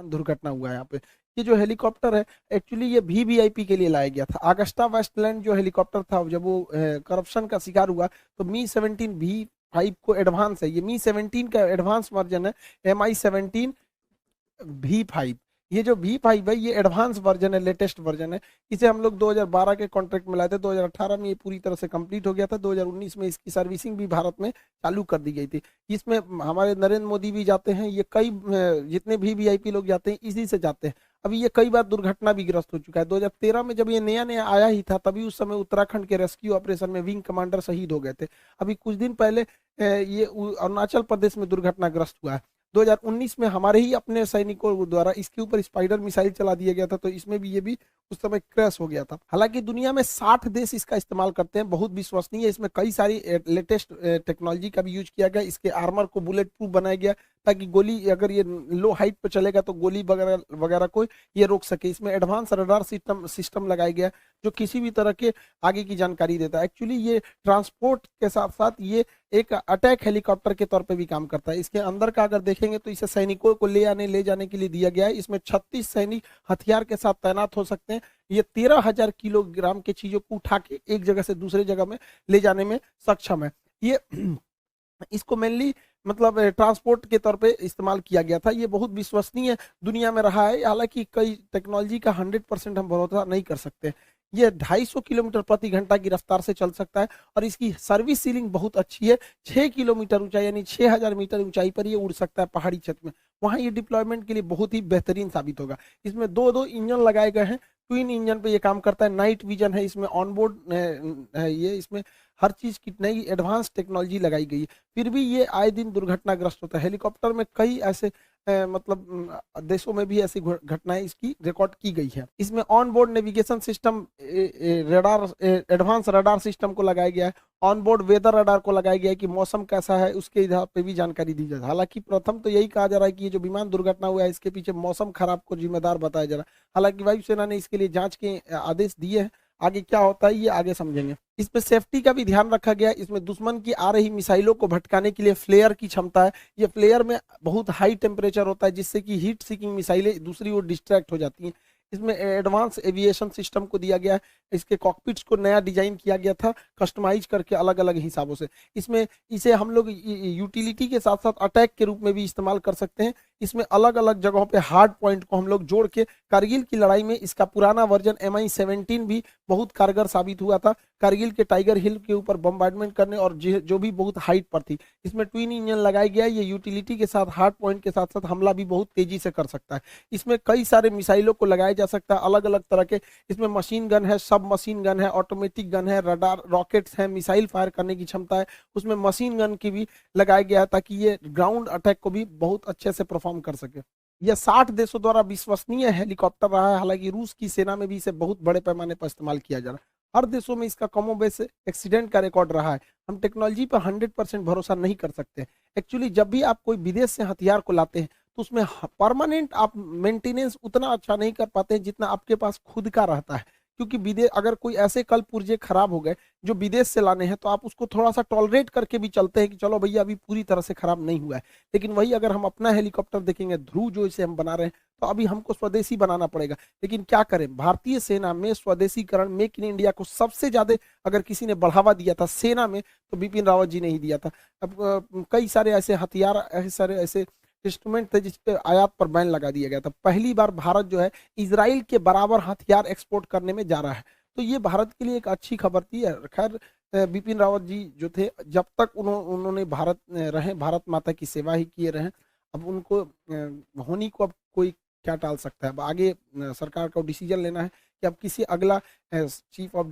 दुर्घटना हुआ है यहाँ पे। ये जो हेलीकॉप्टर है एक्चुअली ये वीवीआईपी के लिए लाया गया था। अगस्टा वेस्टलैंड जो हेलीकॉप्टर था जब वो करप्शन का शिकार हुआ तो मी 17 V5 को एडवांस है, ये मी 17 का एडवांस वर्जन है, MI 17 V5। ये जो V5 है ये एडवांस वर्जन है, लेटेस्ट वर्जन है। इसे हम लोग 2012 के कॉन्ट्रैक्ट में लाए थे, 2018 में ये पूरी तरह से कंप्लीट हो गया था, 2019 में इसकी सर्विसिंग भी भारत में चालू कर दी गई थी। इसमें हमारे नरेंद्र मोदी भी जाते हैं, ये कई जितने भी वीआईपी लोग जाते हैं इसी से जाते हैं। अभी ये कई बार दुर्घटना भी ग्रस्त हो चुका है। 2013 में जब ये नया नया आया ही था तभी उस समय उत्तराखंड के रेस्क्यू ऑपरेशन में विंग कमांडर शहीद हो गए थे। अभी कुछ दिन पहले ये अरुणाचल प्रदेश में दुर्घटनाग्रस्त हुआ है। 2019 में हमारे ही अपने सैनिकों द्वारा इसके ऊपर स्पाइडर मिसाइल चला दिया गया था, तो इसमें भी ये भी उस समय क्रैश हो गया था। हालांकि दुनिया में 60 देश इसका इस्तेमाल करते हैं, बहुत विश्वसनीय है। इसमें कई सारी लेटेस्ट टेक्नोलॉजी का भी यूज किया गया। इसके आर्मर को बुलेट प्रूफ बनाया गया ताकि गोली अगर ये लो हाइट पर चलेगा तो गोली वगैरह वगैरह को ये रोक सके। इसमें एडवांस रडार सिस्टम लगाया गया जो किसी भी तरह के आगे की जानकारी देता है। एक्चुअली ये ट्रांसपोर्ट के साथ साथ ये एक अटैक हेलीकॉप्टर के तौर पे भी काम करता है। इसके अंदर का अगर देखेंगे तो इसे सैनिकों को ले जाने के लिए दिया गया है। इसमें 36 सैनिक हथियार के साथ तैनात हो सकते हैं। ये 13,000 किलोग्राम के चीजों को उठा के एक जगह से दूसरे जगह में ले जाने में सक्षम है। ये इसको मेनली मतलब ट्रांसपोर्ट के तौर पे इस्तेमाल किया गया था। ये बहुत विश्वसनीय दुनिया में रहा है। हालांकि कई टेक्नोलॉजी का 100% हम भरोसा नहीं कर सकते। ये 250 किलोमीटर प्रति घंटा की रफ्तार से चल सकता है और इसकी सर्विस सीलिंग बहुत अच्छी है। 6 किलोमीटर ऊंचाई यानी 6,000 मीटर ऊंचाई पर ये उड़ सकता है पहाड़ी क्षेत्र में। वहां ये डिप्लॉयमेंट के लिए बहुत ही बेहतरीन साबित होगा। इसमें दो दो इंजन लगाए गए हैं, ट्विन इंजन पे ये काम करता है। नाइट विजन है इसमें, ऑनबोर्ड है ये, इसमें हर चीज की नई एडवांस टेक्नोलॉजी लगाई गई है। फिर भी ये आए दिन दुर्घटनाग्रस्त होता है। हेलीकॉप्टर में कई ऐसे मतलब देशों में भी ऐसी घटनाएं इसकी रिकॉर्ड की गई है। इसमें on board navigation system, radar, advance radar system को लगाया गया है। ऑन बोर्ड वेदर रडार को लगाया गया है कि मौसम कैसा है उसके आधार पे भी जानकारी दी जाए। हालांकि प्रथम तो यही कहा जा रहा है कि ये जो विमान दुर्घटना हुआ है इसके पीछे मौसम खराब को जिम्मेदार बताया जा रहा है। हालांकि वायुसेना ने इसके लिए जांच के आदेश दिए हैं। आगे क्या होता है ये आगे समझेंगे। इसमें सेफ्टी का भी ध्यान रखा गया है। इसमें दुश्मन की आ रही मिसाइलों को भटकाने के लिए फ्लेयर की क्षमता है। ये फ्लेयर में बहुत हाई टेम्परेचर होता है जिससे कि हीट सीकिंग मिसाइलें दूसरी ओर डिस्ट्रैक्ट हो जाती हैं। इसमें एडवांस एविएशन सिस्टम को दिया गया है। इसके कॉकपिट्स को नया डिजाइन किया गया था कस्टमाइज करके अलग अलग हिसाबों से। इसमें इसे हम लोग यूटिलिटी के साथ साथ अटैक के रूप में भी इस्तेमाल कर सकते हैं। इसमें अलग अलग जगहों पे हार्ड पॉइंट को हम लोग जोड़ के कारगिल की लड़ाई में इसका पुराना वर्जन MI 17 भी बहुत कारगर साबित हुआ था कारगिल के टाइगर हिल के ऊपर बम्बार्डमेंट करने और जो भी बहुत हाइट पर थी। इसमें ट्विन इंजन लगाया गया है। ये यूटिलिटी के साथ हार्ड पॉइंट के साथ साथ हमला भी बहुत तेजी से कर सकता है। इसमें कई सारे मिसाइलों को लगाया जा सकता है अलग अलग तरह के। इसमें मशीन गन है, सब मशीन गन है, ऑटोमेटिक गन है, रडार रॉकेट्स है, मिसाइल फायर करने की क्षमता है। उसमें मशीन गन की भी लगाया गया है ताकि ये ग्राउंड अटैक को भी बहुत अच्छे से परफॉर्म कर सके। यह 60 देशों द्वारा विश्वसनीय हेलीकॉप्टर रहा है। हालांकि रूस की सेना में भी इसे बहुत बड़े पैमाने पर इस्तेमाल किया जा रहा है। हर देशों में इसका कमोबेश एक्सीडेंट का रिकॉर्ड रहा है। हम टेक्नोलॉजी पर 100% भरोसा नहीं कर सकते। एक्चुअली जब भी आप कोई विदेश से हथियार को लाते हैं तो उसमें परमानेंट आप मेंटेनेंस उतना अच्छा नहीं कर पाते हैं जितना आपके पास खुद का रहता है। क्योंकि विदेश अगर कोई ऐसे कल पुर्जे खराब हो गए जो विदेश से लाने हैं तो आप उसको थोड़ा सा टॉलरेट करके भी चलते हैं कि चलो भैया अभी पूरी तरह से खराब नहीं हुआ है। लेकिन वही अगर हम अपना हेलीकॉप्टर देखेंगे ध्रुव जो इसे हम बना रहे हैं तो अभी हमको स्वदेशी बनाना पड़ेगा। लेकिन क्या करें, भारतीय सेना में स्वदेशीकरण, मेक इन इंडिया को सबसे ज्यादा अगर किसी ने बढ़ावा दिया था सेना में तो बिपिन रावत जी ने ही दिया था। अब कई सारे ऐसे हथियार, ऐसे इंस्ट्रूमेंट थे जिस पे आयात पर बैन लगा दिया गया था। पहली बार भारत जो है इजराइल के बराबर हथियार एक्सपोर्ट करने में जा रहा है। तो ये भारत के लिए एक अच्छी खबर थी। खैर बिपिन रावत जी जो थे जब तक उन्होंने भारत रहे, भारत माता की सेवा ही किए रहे। अब उनको होनी को अब कोई क्या टाल सकता है। अब आगे सरकार को डिसीजन लेना है कि अब किसी अगला चीफ ऑफ